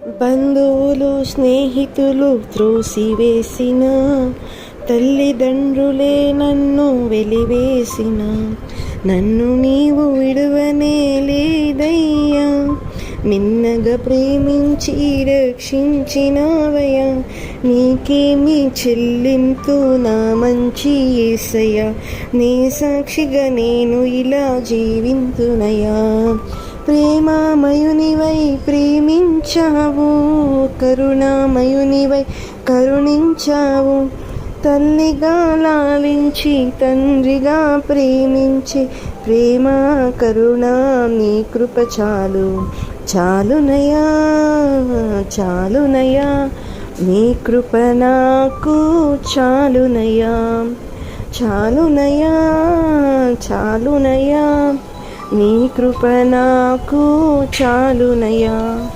బంధువులు స్నేహితులు త్రోసివేసిన, తల్లిదండ్రులే నన్ను వెలివేసిన, నన్ను నీవు విడువనే లేదయ్యా. నిన్నగా ప్రేమించి రక్షించినవయ్యా, నీకేమి చెల్లింతు నా మంచి యేసయ్యా. నీ సాక్షిగా నేను ఇలా జీవింతునయ్యా. ప్రేమామయునివై ప్రేమించావు, కరుణామయునివై కరుణించావు. తల్లిగా లాలించి తండ్రిగా ప్రేమించి, ప్రేమ కరుణ నీ కృప చాలు చాలునయా చాలునయా. నీ కృప నాకు చాలునయా చాలునయా చాలునయా. నీ కృప నాకు చాలునయా.